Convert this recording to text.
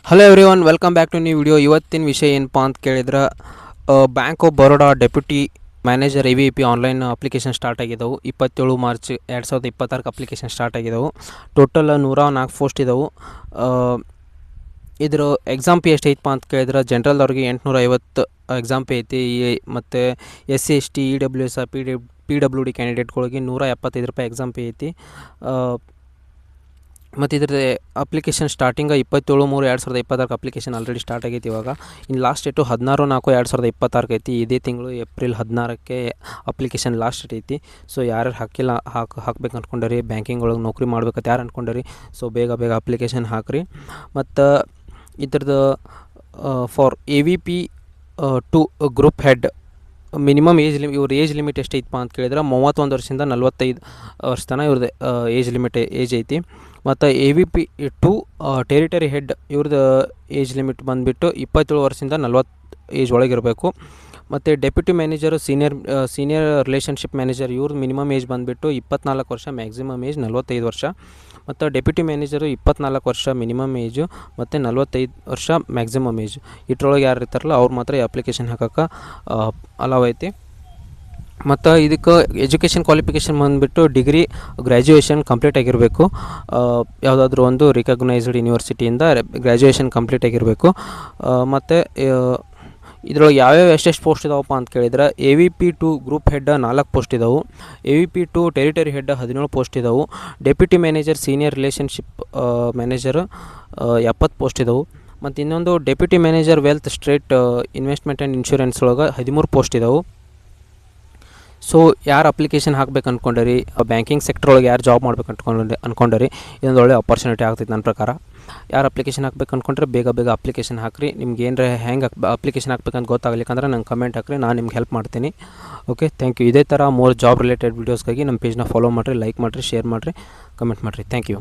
Hello everyone, welcome back to new video. ಇವತ್ತಿನ ವಿಷಯ ಏನಪ್ಪ ಅಂತ ಕೇಳಿದ್ರೆ, bank of Baroda deputy manager AVP online application start ಆಗಿದ್ದವು. 27 ಮಾರ್ಚ್ 2026 ಅಪ್ಲಿಕೇಶನ್ ಸ್ಟಾರ್ಟ್ ಆಗಿದ್ದವು. ಟೋಟಲ್ 104 ಪೋಸ್ಟ್ ಇದ್ದವು. ಇದ್ರ ಎಕ್ಸಾಮ್ ಪಿ ಎಷ್ಟು ಐತಪ್ಪ ಅಂತ ಕೇಳಿದ್ರೆ, ಜನರಲ್ದವ್ರಿಗೆ 850 ಎಕ್ಸಾಮ್ ಪಿ ಐತಿ. ಮತ್ತು SC ST EWS PWD ಕ್ಯಾಂಡಿಡೇಟ್ಗಳಿಗೆ 175 ರೂಪಾಯಿ ಎಕ್ಸಾಮ್ ಪಿ ಐತಿ. ಮತ್ತು ಇದ್ರ application starting 27/3/2026 application already start ಆಗೈತಿ. ಇವಾಗ ಇನ್ನು ಲಾಸ್ಟ್ ಡೇಟು 16/4/2026 ಐತಿ. ಇದೇ ತಿಂಗಳು ಏಪ್ರಿಲ್ 16ಕ್ಕೆ ಅಪ್ಲಿಕೇಶನ್ ಲಾಸ್ಟ್ ಡೇಟ್ ಐತಿ. ಸೊ ಯಾರು ಹಾಕಿಲ್ಲ ಹಾಕ್ಬೇಕು ಅಂದ್ಕೊಂಡರಿ, ಬ್ಯಾಂಕಿಂಗ್ ಒಳಗೆ ನೌಕರಿ ಮಾಡ್ಬೇಕಂತ ಯಾರು ಅಂದ್ಕೊಂಡರಿ, ಸೊ ಬೇಗ ಅಪ್ಲಿಕೇಶನ್ ಹಾಕ್ರಿ. ಮತ್ತು ಇದ್ರದ್ದು for AVP 2 group head minimum ಇವ್ರ ಏಜ್ ಲಿಮಿಟ್ ಎಷ್ಟು ಐತಪ್ಪ ಅಂತ ಕೇಳಿದ್ರೆ 31 ವರ್ಷದಿಂದ 45 ವರ್ಷ ತನಕ ಇವ್ರದ್ದು ಏಜ್ ಐತಿ. ಮತ್ತು AVP 2 ಟೆರಿಟರಿ ಹೆಡ್ ಇವ್ರದ್ದು ಏಜ್ ಲಿಮಿಟ್ ಬಂದುಬಿಟ್ಟು 27 ವರ್ಷದಿಂದ 40 ಏಜ್ ಒಳಗಿರಬೇಕು. ಮತ್ತು deputy manager senior relationship manager ಇವ್ರದ್ದು ಮಿನಿಮಮ್ ಏಜ್ ಬಂದುಬಿಟ್ಟು 24 ವರ್ಷ, ಮ್ಯಾಕ್ಸಿಮಮ್ ಏಜ್ 45 ವರ್ಷ. ಮತ್ತು ಡೆಪ್ಯೂಟಿ ಮ್ಯಾನೇಜರು 24 ವರ್ಷ ಮಿನಿಮಮ್ ಏಜು ಮತ್ತು 45 ವರ್ಷ ಮ್ಯಾಕ್ಸಿಮಮ್ ಏಜ್. ಇಟ್ರೊಳಗೆ ಯಾರು ಇರ್ತಾರಲ್ಲ ಅವ್ರು ಮಾತ್ರ ಈ ಅಪ್ಲಿಕೇಶನ್ ಹಾಕೋಕ್ಕೆ ಅಲೌ ಐತಿ. ಮತ್ತು ಇದಕ್ಕೆ ಎಜುಕೇಷನ್ ಕ್ವಾಲಿಫಿಕೇಷನ್ ಬಂದುಬಿಟ್ಟು ಡಿಗ್ರಿ ಗ್ರ್ಯಾಜುಯೇಷನ್ ಕಂಪ್ಲೀಟ್ ಆಗಿರಬೇಕು. ಯಾವುದಾದ್ರೂ ಒಂದು ರಿಕಗ್ನೈಸ್ಡ್ ಯೂನಿವರ್ಸಿಟಿಯಿಂದ ಗ್ರ್ಯಾಜುಯೇಷನ್ ಕಂಪ್ಲೀಟ್ ಆಗಿರಬೇಕು. ಮತ್ತು ಇದ್ರೊಳಗೆ ಯಾವ್ಯಾವ ಎಷ್ಟೆಷ್ಟು ಪೋಸ್ಟ್ ಇದಾವಪ್ಪ ಅಂತ ಕೇಳಿದ್ರೆ, AVP 2 ಗ್ರೂಪ್ ಹೆಡ್ 4 ಪೋಸ್ಟ್ ಇದಾವೆ. AVP 2 ಟೆರಿಟರಿ ಹೆಡ್ 17 ಪೋಸ್ಟ್ ಇದಾವೆ. Deputy manager senior relationship manager 70 post ಇದಾವೆ. ಮತ್ತು ಇನ್ನೊಂದು deputy manager wealth state investment and insurance ಒಳಗೆ 13 ಪೋಸ್ಟ್ ಇದಾವೆ. ಸೊ ಯಾರು ಅಪ್ಲಿಕೇಶನ್ ಹಾಕ್ಬೇಕು ಅಂದ್ಕೊಂಡರಿ, ಬ್ಯಾಂಕಿಂಗ್ ಸೆಕ್ಟರ್ ಒಳಗೆ ಯಾರು ಜಾಬ್ ಮಾಡ್ಬೇಕು ಅಂದ್ಕೊಂಡರಿ, ಇದೊಂದು ಒಳ್ಳೆ ಆಪರ್ಚುನಿಟಿ ಆಗ್ತೈತೆ ನನ್ನ ಪ್ರಕಾರ. ಯಾರು ಅಪ್ಲಿಕೇಶನ್ ಹಾಕ್ಬೇಕು ಅಂದ್ಕೊಂಡ್ರೆ ಬೇಗ ಅಪ್ಲಿಕೇಶನ್ ಹಾಕ್ರಿ. ನಿಮ್ಗೆ ಏನರ ಹೆಂಗೆ ಅಪ್ಲಿಕೇಶನ್ ಹಾಕ್ಬೇಕಂತ ಗೊತ್ತಾಗಲಿಕ್ಕಂದ್ರೆ ನಂಗೆ ಕಮೆಂಟ್ ಹಾಕ್ರಿ, ನಾನು ನಿಮ್ಗೆ ಹೆಲ್ಪ್ ಮಾಡ್ತೀನಿ. Okay, thank you. ಇದೇ ಥರ ಮೋರ್ ಜಾಬ್ ರಿಲೇಟೆಡ್ ವೀಡಿಯೋಸ್ಗಾಗಿ ನಮ್ಮ ಪೇಜ್ನ ಫಾಲೋ ಮಾಡಿರಿ, ಲೈಕ್ ಮಾಡಿರಿ, ಶೇರ್ ಮಾಡಿರಿ, ಕಮೆಂಟ್ ಮಾಡಿರಿ. Thank you.